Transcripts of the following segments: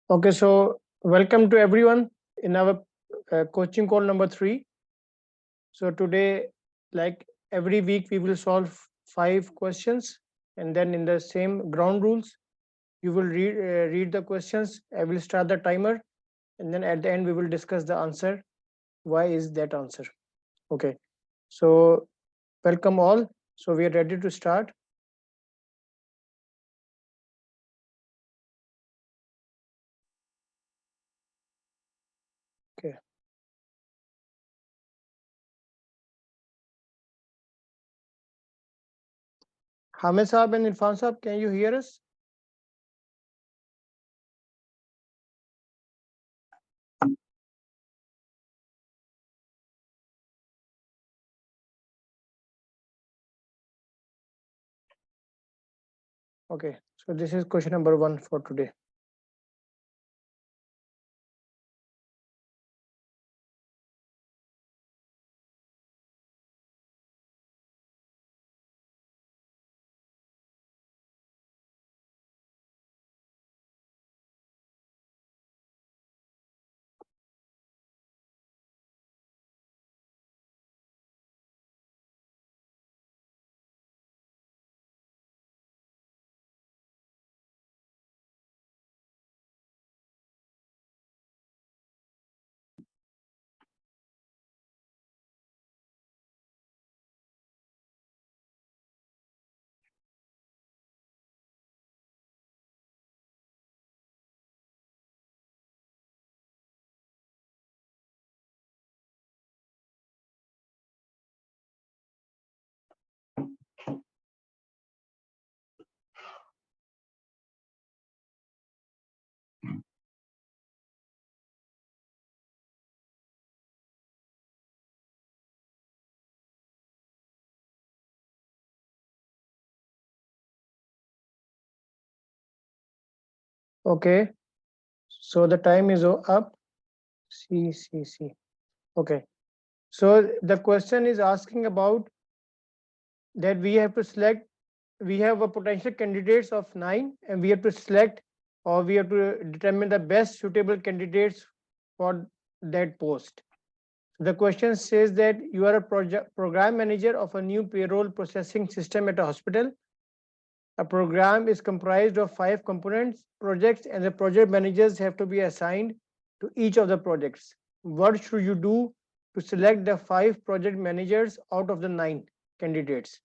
Okay, so welcome to everyone in our coaching call number 3. So today, like every week, we will solve 5 questions, and then in the same ground rules, you will read the questions. I will start the timer, and then at the end, we will discuss the answer. Why is that answer? Okay, so welcome all. So we are ready to start. Okay. Hamid Saab and Irfan Saab, can you hear us? Okay, so this is question number 1 for today. Okay, so the time is up. C. Okay. So the question is asking about that we have to select, we have a potential candidates of 9 and we have to select or we have to determine the best suitable candidates for that post. The question says that you are a program manager of a new payroll processing system at a hospital. A program is comprised of 5 components, projects, and the project managers have to be assigned to each of the projects. What should you do to select the 5 project managers out of the 9 candidates?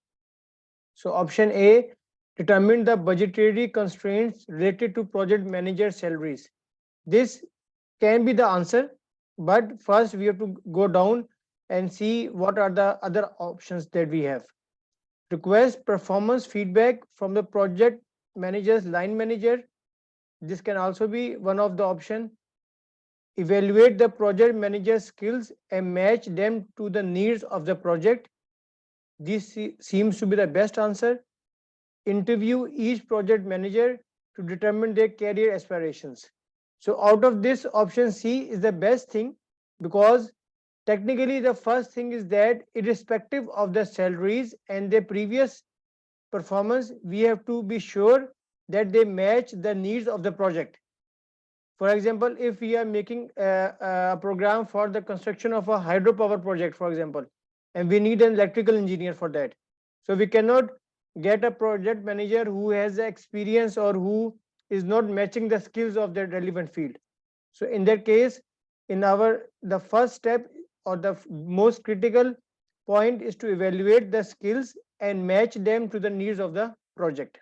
So option A, determine the budgetary constraints related to project manager salaries. This can be the answer, but first we have to go down and see what are the other options that we have. Request performance feedback from the project manager's line manager. This can also be one of the option. Evaluate the project manager's skills and match them to the needs of the project. This seems to be the best answer. Interview each project manager to determine their career aspirations. So out of this, option C is the best thing, because technically the first thing is that irrespective of the salaries and their previous performance, we have to be sure that they match the needs of the project. For example, if we are making a program for the construction of a hydropower project, for example, and we need an electrical engineer for that, so we cannot get a project manager who has the experience or who is not matching the skills of that relevant field. So in that case, in our the first step or the most critical point is to evaluate the skills and match them to the needs of the project.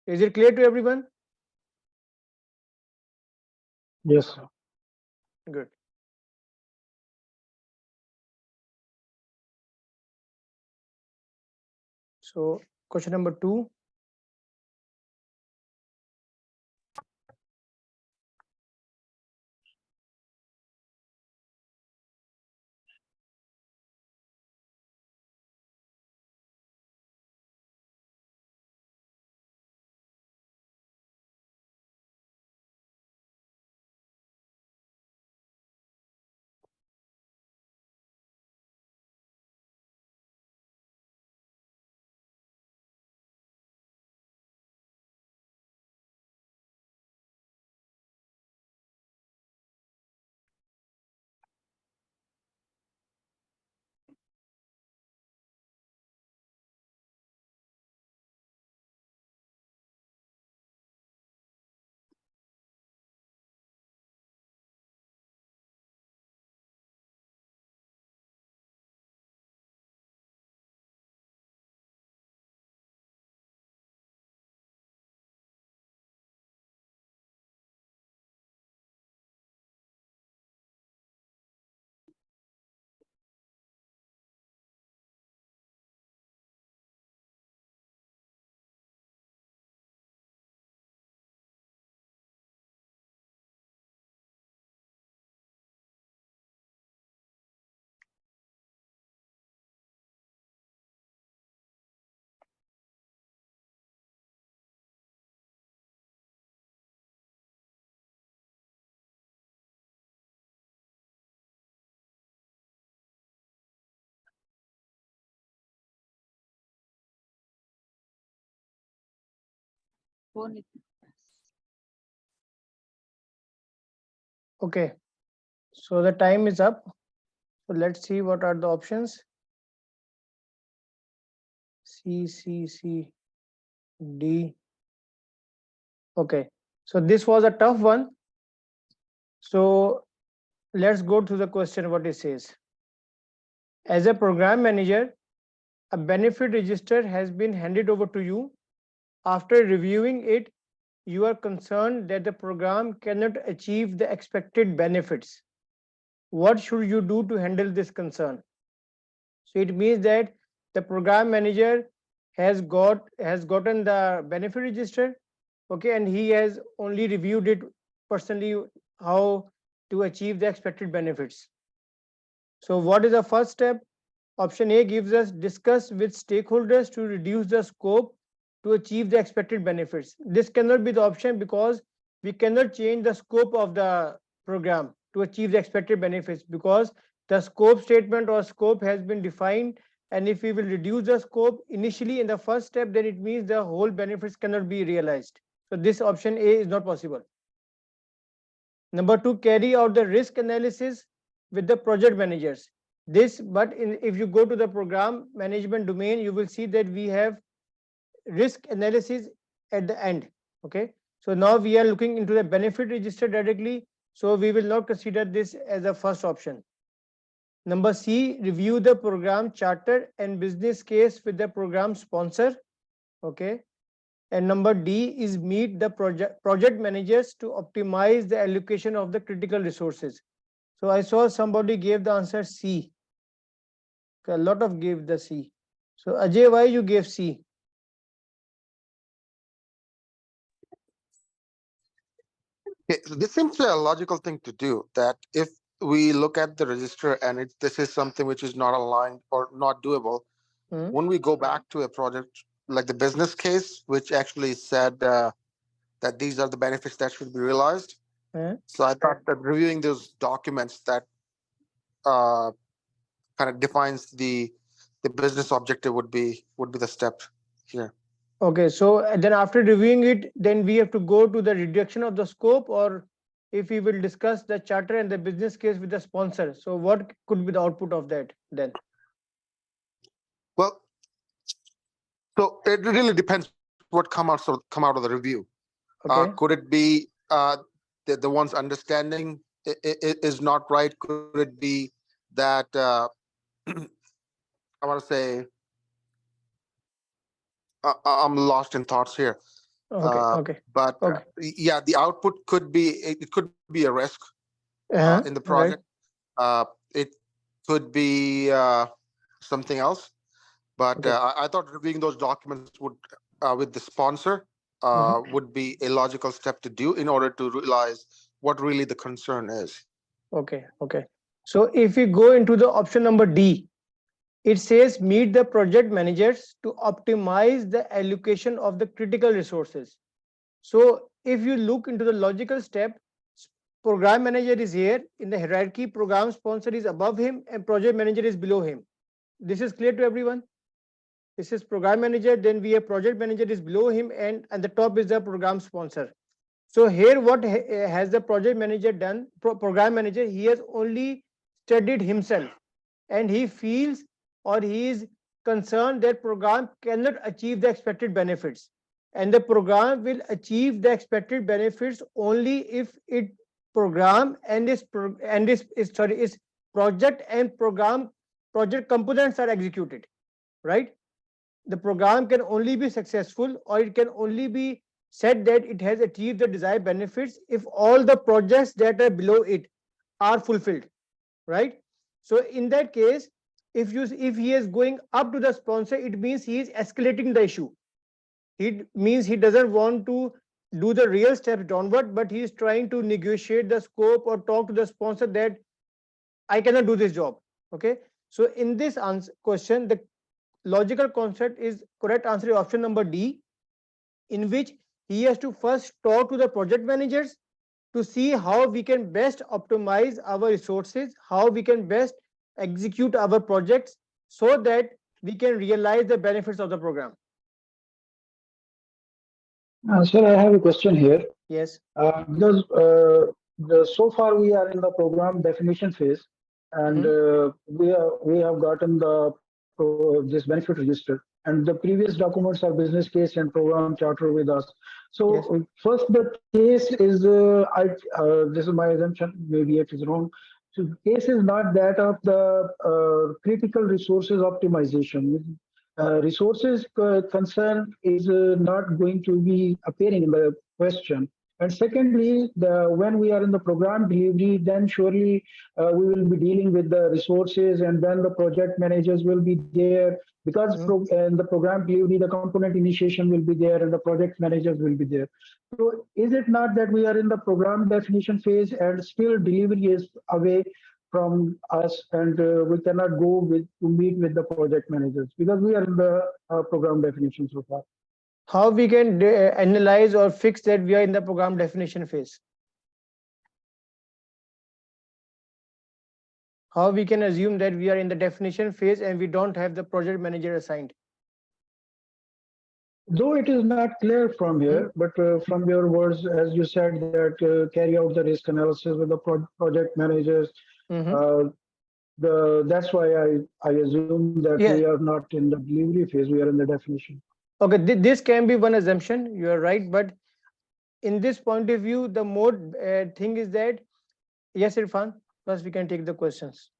Is it clear to everyone? Yes, sir. Good. So question number 2. Okay, so the time is up. So let's see what are the options. C, C, C, D. Okay, so this was a tough one. So let's go to the question what it says. As a program manager, a benefit register has been handed over to you. After reviewing it, you are concerned that the program cannot achieve the expected benefits. What should you do to handle this concern? So it means that the program manager has gotten the benefit register, okay, and he has only reviewed it personally how to achieve the expected benefits. So what is the first step? Option A gives us discuss with stakeholders to reduce the scope to achieve the expected benefits. This cannot be the option because we cannot change the scope of the program to achieve the expected benefits, because the scope statement or scope has been defined, and if we will reduce the scope initially in the first step, then it means the whole benefits cannot be realized. So this option A is not possible. Number two, carry out the risk analysis with the project managers. If you go to the program management domain, you will see that we have risk analysis at the end. Okay, so now we are looking into the benefit register directly, so we will not consider this as a first option. Number C, review the program charter and business case with the program sponsor. Okay, and number D is meet the project managers to optimize the allocation of the critical resources. So I saw somebody gave the answer C. A lot of gave the C. So Ajay, why you gave C? Okay, so this seems a logical thing to do. That if we look at the register and this is something which is not aligned or not doable, Hmm? when we go back to a project like the business case, which actually said that these are the benefits that should be realized. Hmm? So I thought that reviewing those documents that uh, kind of defines the business objective would be the step here. Okay, so then after reviewing it, then we have to go to the reduction of the scope, or if we will discuss the charter and the business case with the sponsor. So what could be the output of that then? Well, so it really depends what come out of the review. Okay, Could it be the one's understanding is not right? Could it be that I want to say I'm lost in thoughts here. okay, okay, But okay. yeah, the output could be it could be a risk in the project. Right. It could be something else. But Okay. I thought reviewing those documents would with the sponsor Mhm. would be a logical step to do in order to realize what really the concern is. Okay, okay. So if we go into the option number D, it says meet the project managers to optimize the allocation of the critical resources. So if you look into the logical step, program manager is here in the hierarchy, program sponsor is above him, and project manager is below him. This is clear to everyone. This is program manager, then we have project manager is below him, and at the top is the program sponsor. So here what has the project manager done? Program manager, he has only studied himself, and he feels or he is concerned that program cannot achieve the expected benefits, and the program will achieve the expected benefits only if it program and its project and program project components are executed, right? The program can only be successful, or it can only be said that it has achieved the desired benefits if all the projects that are below it are fulfilled, right? So in that case, if he is going up to the sponsor, it means he is escalating the issue. It means he doesn't want to do the real steps downward, but he is trying to negotiate the scope or talk to the sponsor that I cannot do this job. Okay, so in this question, the logical concept is correct answer is option number D, in which he has to first talk to the project managers to see how we can best optimize our resources, how we can best execute our projects so that we can realize the benefits of the program. Sir, I have a question here. Yes. Because so far we are in the program definition phase, and Mm-hmm. we have gotten this benefit register, and the previous documents are business case and program charter with us. So Yes. first the case is this is my assumption. Maybe it is wrong. So case is not that of the critical resources optimization. Resources concern is not going to be appearing in the question. And secondly, when we are in the program delivery, then surely we will be dealing with the resources, and then the project managers will be there because Mm-hmm. in the program delivery, the component initiation will be there, and the project managers will be there. So, is it not that we are in the program definition phase and still delivery is away from us, and we cannot go with to meet with the project managers because we are in the program definition so far? How we can analyze or fix that we are in the program definition phase? How we can assume that we are in the definition phase and we don't have the project manager assigned? Though it is not clear from Hmm? here, but from your words, as you said, that carry out the risk analysis with the project managers, Mm-hmm. uh, that's why I assume that we Yeah. are not in the delivery phase, we are in the definition. Okay. This can be one assumption. You are right, but in this point of view, the more thing is that yes, Irfan. Plus, we can take the questions.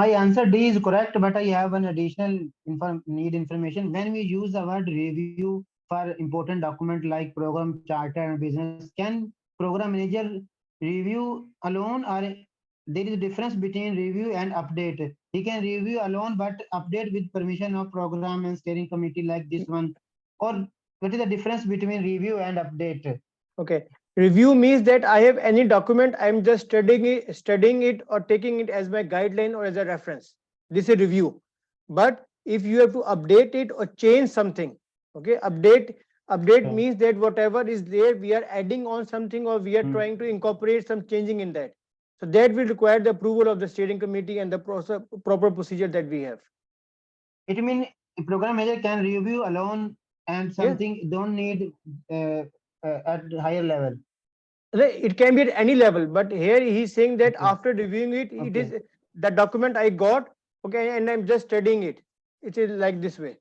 My answer D is correct, but I have an additional need information. When we use the word review for important document like program charter and business, can program manager review alone, or there is a difference between review and update? He can review alone, but update with permission of program and steering committee like this one. Or what is the difference between review and update? Okay. Review means that I have any document, I'm just studying it or taking it as my guideline or as a reference. This is review. But if you have to update it or change something, okay, update Okay. means that whatever is there, we are adding on something or we are Hmm. trying to incorporate some changing in that. So that will require the approval of the steering committee and the proper procedure that we have. It means program manager can review alone and Yeah. something don't need uh, at higher level. It can be at any level, but here he's saying that Okay. after reviewing it, it Okay. is the document I got, okay, and I'm just studying it. It is like this way.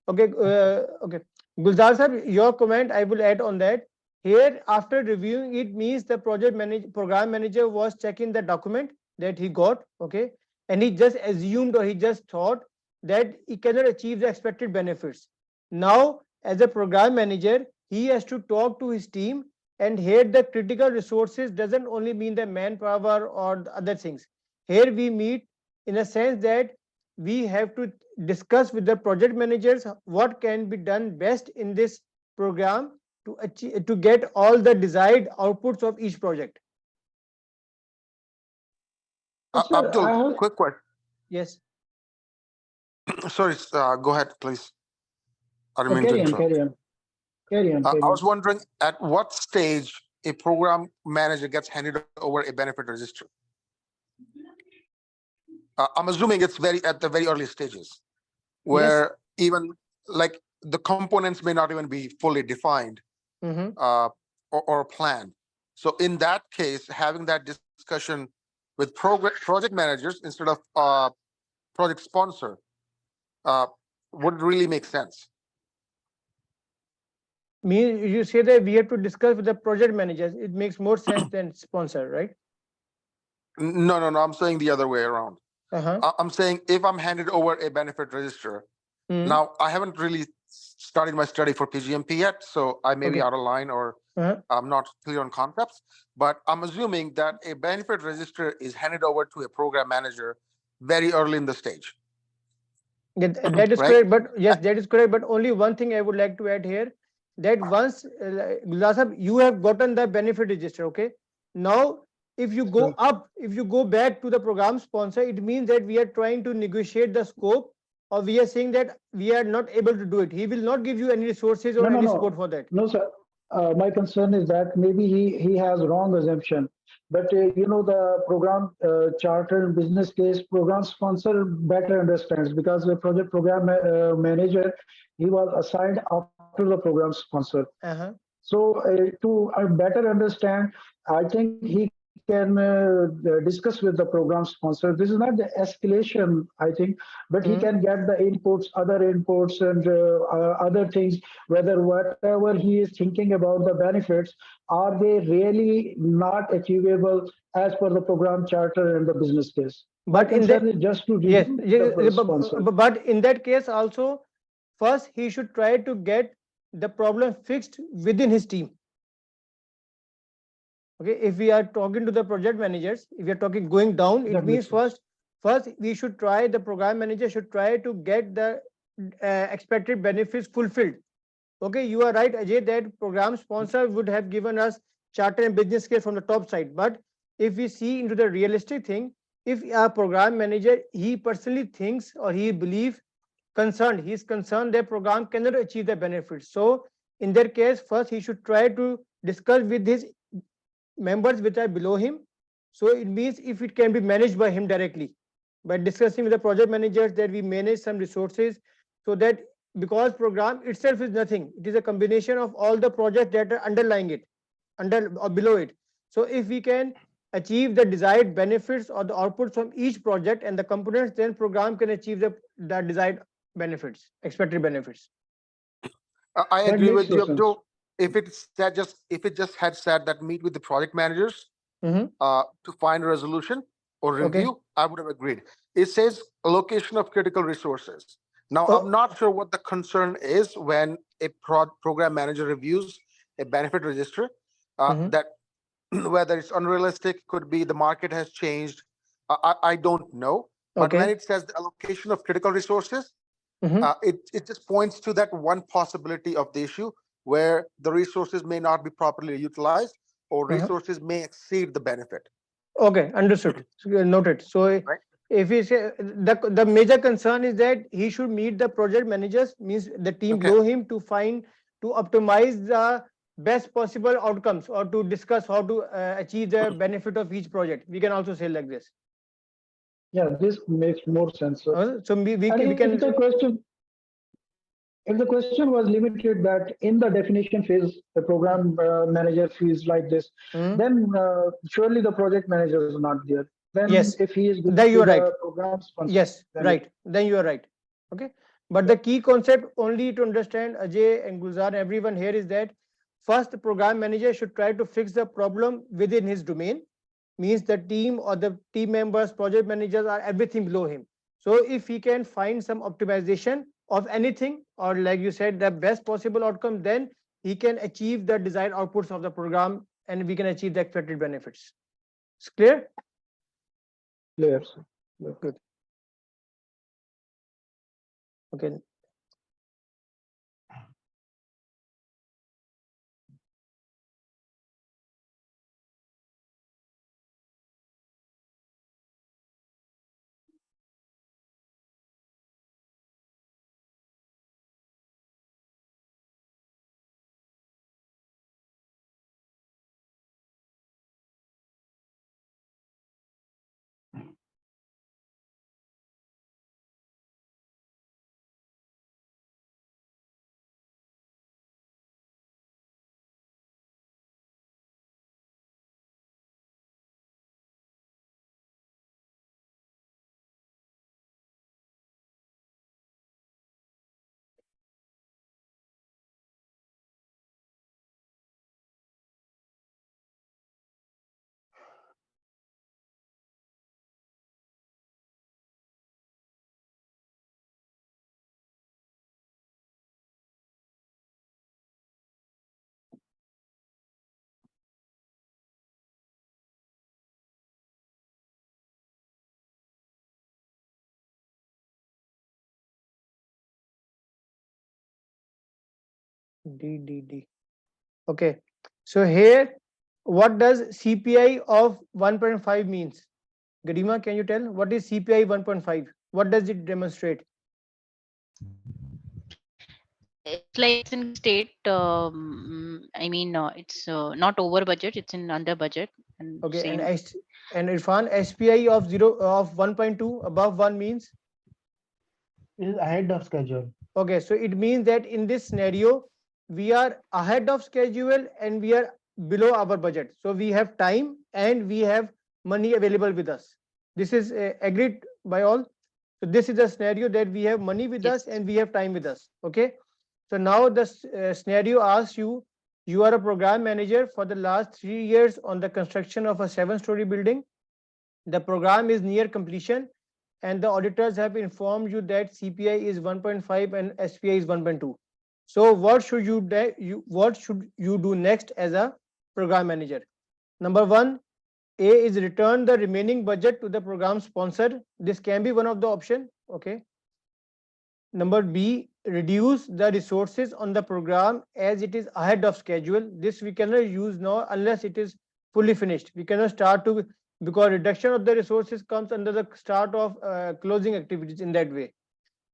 Okay, Okay. okay. Gulzar sir, your comment I will add on that. Here, after reviewing it means the program manager was checking the document that he got, okay, and he just assumed or he just thought that he cannot achieve the expected benefits. Now, as a program manager, he has to talk to his team, and here the critical resources doesn't only mean the manpower or the other things. Here we meet in a sense that we have to discuss with the project managers what can be done best in this program to achieve to get all the desired outputs of each project. Sir, I Abdul, have quick question. Yes. Sorry, go ahead, please. I didn't mean to carry on, interrupt. carry on, carry on, I carry on. was wondering at what stage a program manager gets handed over a benefit register. I'm assuming it's very at the very early stages, Yes. where even like the components may not even be fully defined Mm-hmm. or planned. So in that case, having that discussion with project managers instead of project sponsor uh, would really make sense. You say that we have to discuss with the project managers. It makes more sense than sponsor, right? No, no, no. I'm saying the other way around. Uh-huh. I'm saying if I'm handed over a benefit register, Mm-hmm. now I haven't really started my study for PGMP yet, so I may be Okay. out of line or Uh-huh. I'm not clear on concepts. But I'm assuming that a benefit register is handed over to a program manager very early in the stage, Yeah, that is right? correct. But yes, that is correct. But only one thing I would like to add here, that once Gulzar Sahab, you have gotten the benefit register, okay. Now, if you go Sir, up, if you go back to the program sponsor, it means that we are trying to negotiate the scope, or we are saying that we are not able to do it. He will not give you any resources or no, no, any no, support for that. no, sir. My concern is that maybe he has wrong assumption. But the program charter and business case program sponsor better understands because the project program manager he was assigned after after the program sponsor. Uh-huh. So to better understand, I think he can discuss with the program sponsor. This is not the escalation, I think, but he can Mm. get the other inputs, and other things. Whether whatever he is thinking about the benefits, are they really not achievable as per the program charter and the business case? My But in concern that, is just to yes, review the sponsor. but in that case also, first he should try to get the problem fixed within his team. Okay, if we are talking to the project managers, if we are talking going down, it That means makes sense. first we should try, the program manager should try to get the expected benefits fulfilled. Okay, you are right, Ajay, that program sponsor would have given us charter and business case from the top side. But if we see into the realistic thing, if a program manager, he personally thinks or he believes he is concerned that program cannot achieve the benefits. So in that case, first he should try to discuss with his members which are below him. So it means if it can be managed by him directly, by discussing with the project managers that we manage some resources, so that, because program itself is nothing, it is a combination of all the projects that are underlying it, under or below it. So if we can achieve the desired benefits or the outputs from each project and the components, then program can achieve the desired benefits, expected benefits. I That agree makes with no you, sense. Abdul. If it just had said that meet with the project managers Mm-hmm. to find a resolution or Okay. review, I would have agreed. It says allocation of critical resources. Now, I'm Oh. not sure what the concern is when a program manager reviews a benefit register. Mm-hmm. That whether it's unrealistic, could be the market has changed. I don't know. But when Okay. it says the allocation of critical resources, Mm-hmm. it just points to that one possibility of the issue where the resources may not be properly utilized or Uh-huh. resources may exceed the benefit. Okay, understood. Noted. So Right? if we say the major concern is that he should meet the project managers, means the team Okay. below him, to find, to optimize the best possible outcomes, or to discuss how to achieve the benefit of each project. We can also say like this. Yeah, this makes more sense, sir. So And we can. if the question was limited that in the definition phase, the program manager feels like this, Mhm. then surely the project manager is not there. Then Yes, if he is going there to you are the right. program sponsor, Yes, then it, right. Then you are right. Okay. But yeah, the key concept, only to understand, Ajay and Gulzar, everyone here, is that first the program manager should try to fix the problem within his domain, means the team or the team members, project managers are everything below him. So if he can find some optimization of anything, or like you said, the best possible outcome, then he can achieve the desired outputs of the program and we can achieve the expected benefits. It's clear? clear, sir. Clear. Good. Okay. D. Okay. So here, what does CPI of 1.5 means? Garima, can you tell what is CPI 1.5? What does it demonstrate? It's like it's in state. I mean, it's not over budget. It's in under budget and Okay, same. and Irfan, SPI of 1.2 above 1 means? It is ahead of schedule. Okay, so it means that in this scenario, we are ahead of schedule and we are below our budget. So we have time and we have money available with us. This is agreed by all. So this is a scenario that we have money with us Yes. and we have time with us. Okay. So now the scenario asks you, you are a program manager for the last 3 years on the construction of a 7-story building. The program is near completion and the auditors have informed you that CPI is 1.5 and SPI is 1.2. So what should you do next as a program manager? Number one, A is return the remaining budget to the program sponsor. This can be one of the option. Okay. Number B, reduce the resources on the program as it is ahead of schedule. This we cannot use now unless it is fully finished. We cannot start to, because reduction of the resources comes under the start of closing activities in that way.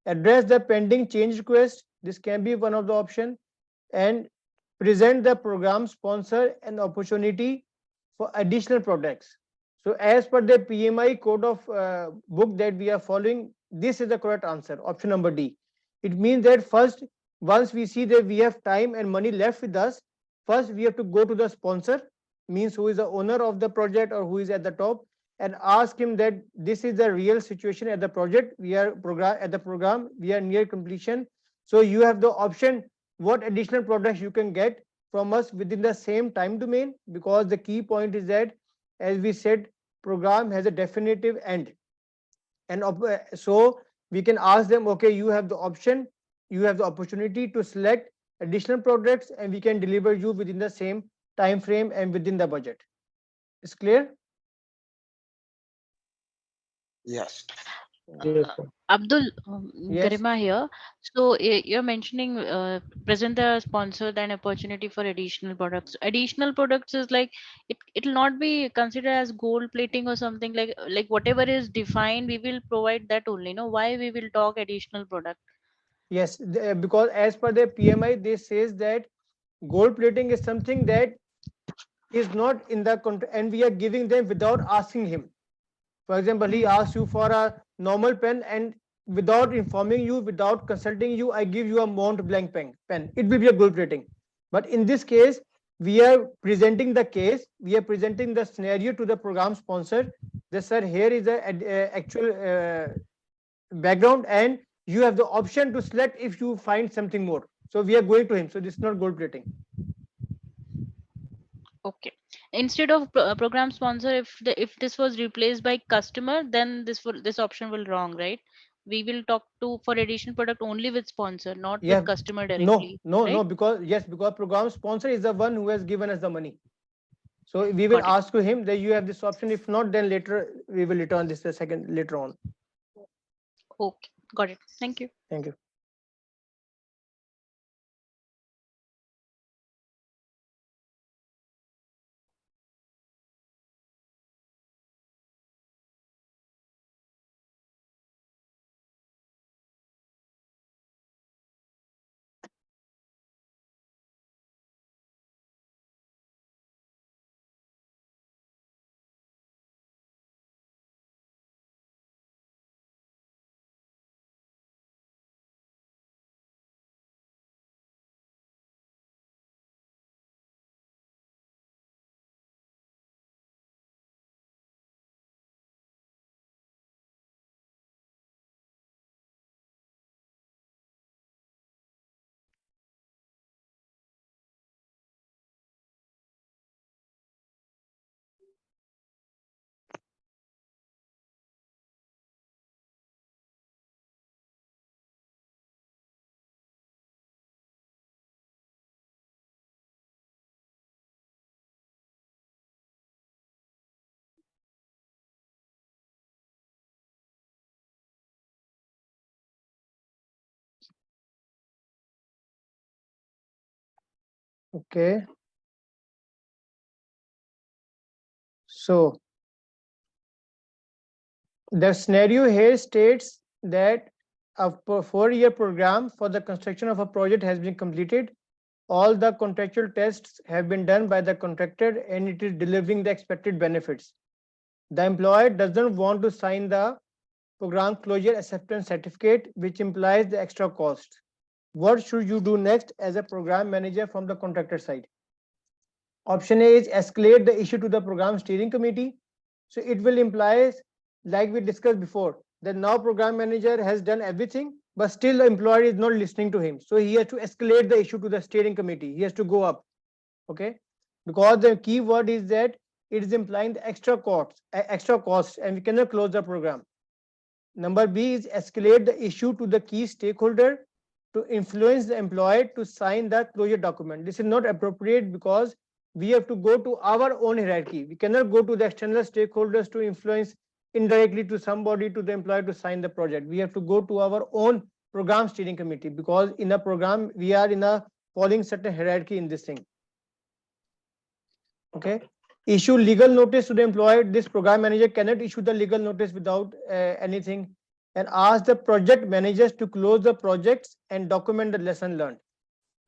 Address the pending change request. This can be one of the option. And present the program sponsor an opportunity for additional products. So as per the PMI code of book that we are following, this is the correct answer, option number D. It means that first, once we see that we have time and money left with us, first we have to go to the sponsor, means who is the owner of the project or who is at the top, and ask him that this is the real situation at the project. We are at the program, we are near completion. So you have the option what additional products you can get from us within the same time domain, because the key point is that, as we said, program has a definitive end. And so we can ask them, okay, you have the option, you have the opportunity to select additional products and we can deliver you within the same time frame and within the budget. It's clear? Yes. Yes, sir. Abdul, Yes. Garima here. So you're mentioning present the sponsor an opportunity for additional products. Additional products is like it'll not be considered as gold plating or something, like whatever is defined, we will provide that only. No, why we will talk additional product? Yes, because as per the PMI, this says that gold plating is something that is not in the contract and we are giving them without asking him. For example, he Hmm. asks you for a normal pen and without informing you, without consulting you, I give you a Mont Blanc pen. It will be a gold plating. But in this case, we are presenting the case, we are presenting the scenario to the program sponsor. This, sir, here is the actual background and you have the option to select if you find something more. So we are going to him. So this is not gold plating. Okay. Instead of program sponsor, if this was replaced by customer, then this option will wrong, right? We will talk to for additional product only with sponsor, not with Yeah, customer no, directly, no, right? no, because yes, because program sponsor is the one who has given us the money. So we will Got it. ask to him that you have this option. If not, then later we will return this the second later on. Okay, got it. Thank you. Thank you. Okay. So the scenario here states that a 4-year program for the construction of a project has been completed. All the contractual tests have been done by the contractor and it is delivering the expected benefits. The employer doesn't want to sign the program closure acceptance certificate, which implies the extra cost. What should you do next as a program manager from the contractor side? Option A is escalate the issue to the program steering committee. So it will imply, like we discussed before, that now program manager has done everything, but still the employer is not listening to him. So he has to escalate the issue to the steering committee. He has to go up. Okay, because the key word is that it is implying the extra costs, and we cannot close the program. Number B is escalate the issue to the key stakeholder to influence the employee to sign the closure document. This is not appropriate because we have to go to our own hierarchy. We cannot go to the external stakeholders to influence indirectly to somebody, to the employee, to sign the project. We have to go to our own program steering committee, because in a program we are in a following certain hierarchy in this thing. Okay, issue legal notice to the employee. This program manager cannot issue the legal notice without anything, and ask the project managers to close the projects and document the lesson learned.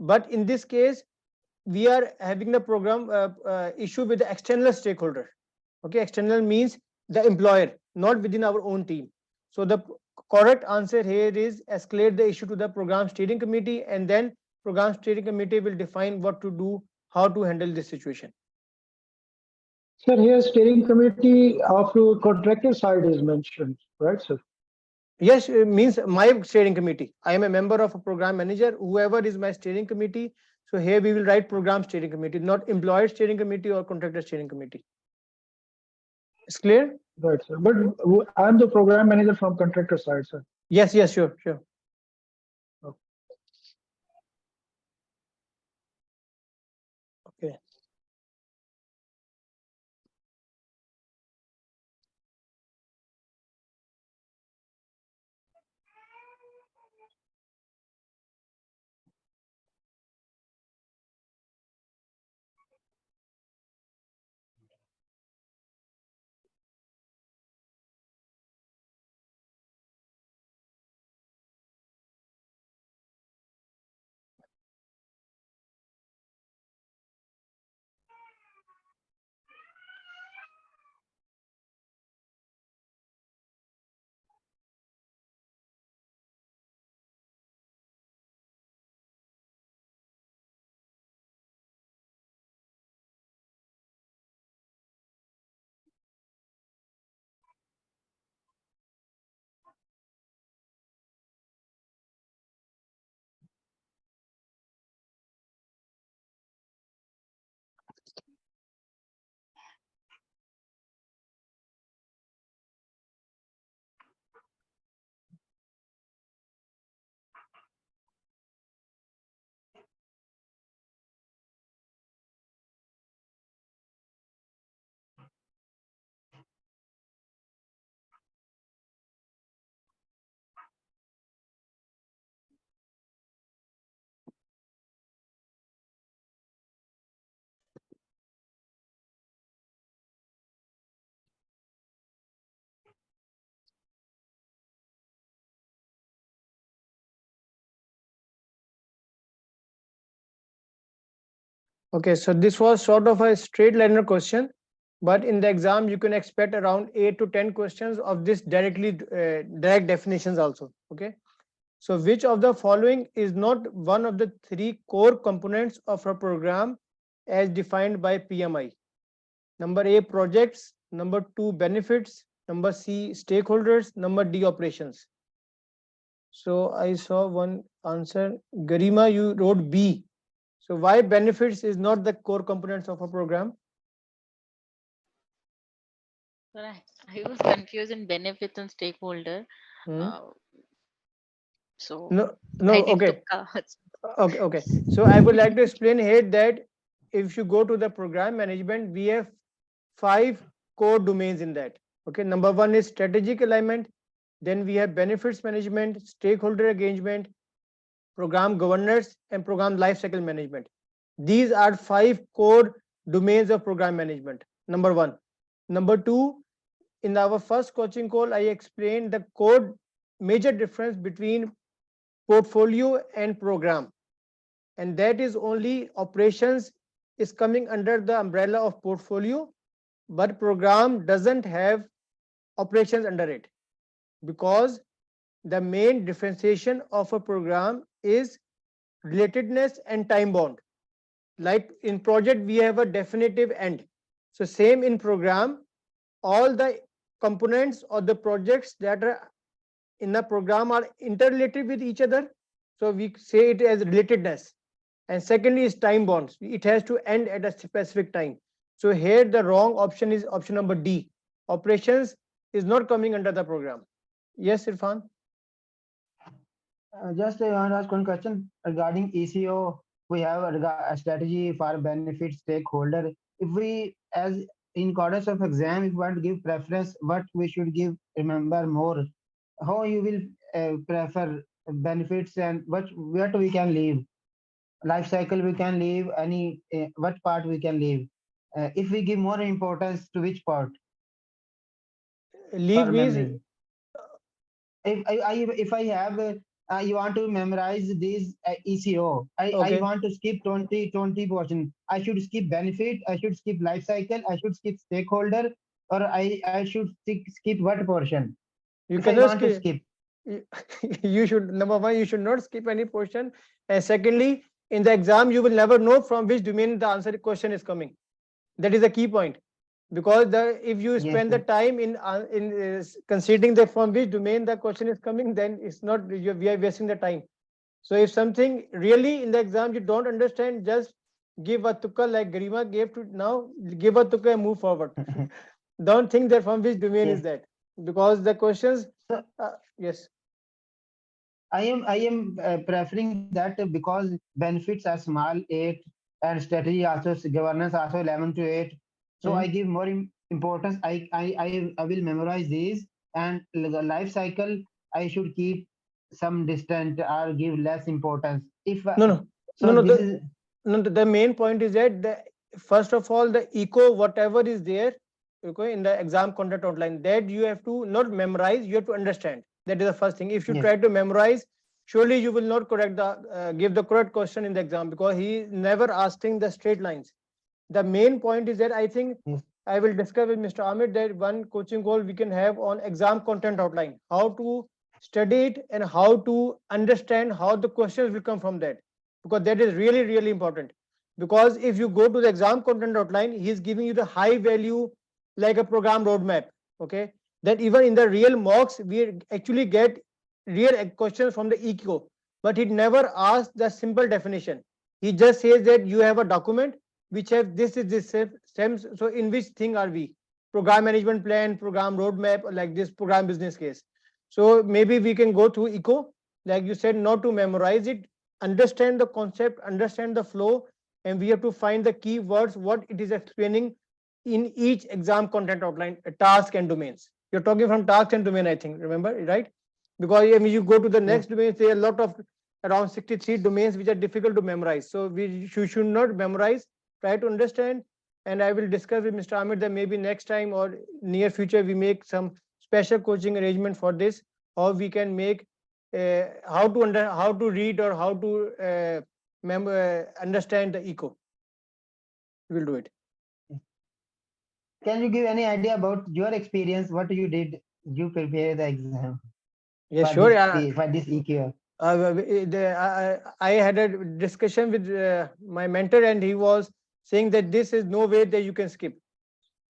But in this case, we are having the program issue with the external stakeholder. Okay, external means the employer, not within our own team. So the correct answer here is escalate the issue to the program steering committee, and then program steering committee will define what to do, how to handle this situation. Sir, here steering committee of contractor side is mentioned, right, sir? Yes, it means my steering committee. I am a member of a program manager, whoever is my steering committee. So here we will write program steering committee, not employer steering committee or contractor steering committee. It's clear? Right, sir. But I'm the program manager from contractor side, sir. Yes, yes, sure, sure. Okay. Okay, so this was sort of a straight liner question, but in the exam you can expect around 8 to 10 questions of this direct definitions also. Okay, so which of the following is not one of the three core components of a program as defined by PMI? Number A, projects. Number 2, benefits. Number C, stakeholders. Number D, operations. So I saw one answer. Garima, you wrote B. So why benefits is not the core components of a program? But I was confused in benefits and stakeholder. Hmm. Uh, so No, I no, did okay. tukka. Okay. So I would like to explain here that if you go to the program management, we have 5 core domains in that. Okay. Number 1 is strategic alignment. Then we have benefits management, stakeholder engagement, program governance, and program lifecycle management. These are 5 core domains of program management. Number 1. Number 2, in our first coaching call, I explained the core major difference between portfolio and program, and that is only operations is coming under the umbrella of portfolio, but program doesn't have operations under it, because the main differentiation of a program is relatedness and time bound. Like in project, we have a definitive end. So same in program, all the components or the projects that are in the program are interrelated with each other. So we say it as relatedness. And secondly is time bonds. It has to end at a specific time. So here the wrong option is option number D. Operations is not coming under the program. Yes, Irfan? Just I want to ask one question regarding ECO. We have a strategy for benefit stakeholder. If we, as in course of exam, if we want to give preference, what we should give, remember more. How you will prefer benefits and what we can leave. Life cycle we can leave, any what part we can leave. If we give more importance to which part Leave for means memory. If I have you want to memorize these ECO, I okay. want to skip 20 portion. I should skip benefit, I should skip life cycle, I should skip stakeholder, or I should skip what portion You if I cannot want to skip. skip. You should, number one, you should not skip any portion. And secondly, in the exam, you will never know from which domain the answer question is coming. That is the key point. Because if you Yes, spend the sir. time in considering that from which domain the question is coming, then it's not, we are wasting the time. So if something really in the exam you don't understand, just give a tukka like Garima gave to now, give a tukka and move forward. Don't think that from which domain is Yes. that, because the questions, So yes. I am preferring that because benefits are small 8 and strategy also governance also 11 to 8. So I Hmm. give more importance. I will memorize these, and the life cycle I should keep some distant or give less importance. If No, no, no, so, no. this is The main point is that first of all, the eco whatever is there, okay, in the exam content outline, that you have to not memorize, you have to understand. That is the first thing. If you yes, try to memorize, surely you will not correct the give the correct question in the exam, because he is never asking the straight lines. The main point is that I think yes, I will discuss with Mr. Amit that one coaching goal we can have on exam content outline, how to study it and how to understand how the questions will come from that, because that is really, really important. Because if you go to the exam content outline, he is giving you the high value like a program roadmap. Okay, that even in the real mocks, we actually get real questions from the EQ, but he never asks the simple definition. He just says that you have a document which have this is this stems. So in which thing are we? Program management plan, program roadmap, like this program business case. So maybe we can go through eco, like you said, not to memorize it, understand the concept, understand the flow, and we have to find the key words, what it is explaining in each exam content outline, task and domains. You're talking from task and domain, I think, remember, right? Because I mean, you go to the yes. next domain, there are a lot of around 63 domains which are difficult to memorize. So we should not memorize, try to understand. And I will discuss with Mr. Amit that maybe next time or near future we make some special coaching arrangement for this, or we can make how to read or how to understand the eco. We will do it. Can you give any idea about your experience? What you did? You prepare the exam Yeah, sure. Yeah. for this EQ. I had a discussion with my mentor, and he was saying that this is no way that you can skip.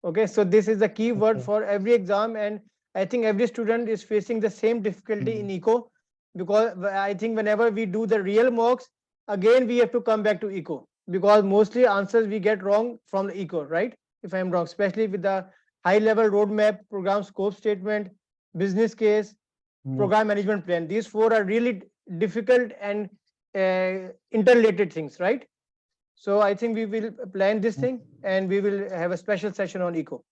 Okay, so this is the key word Okay. for every exam, and I think every student is facing the same difficulty in Mm. eco, because I think whenever we do the real mocks, again we have to come back to eco, because mostly answers we get wrong from the eco, right? If I'm wrong, especially with the high level roadmap, program scope statement, business case, Yes. program management plan. These four are really difficult and interrelated things, right? So I think we will plan this Yes. thing and we will have a special session on eco.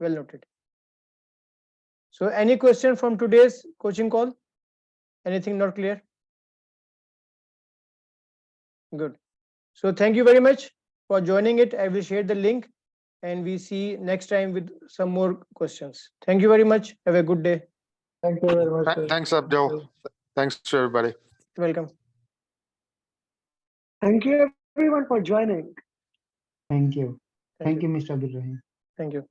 Well noted. So any question from today's coaching call? Anything not clear? Good. So thank you very much for joining it. I will share the link and we see next time with some more questions. Thank you very much. Have a good day. Thank you very much, sir. Thanks, Thank Abdul. you. Thanks to everybody. Welcome. Thank you everyone for joining. Thank you. Thank Thank you. you, Mr. Abdul Rahim. Thank you.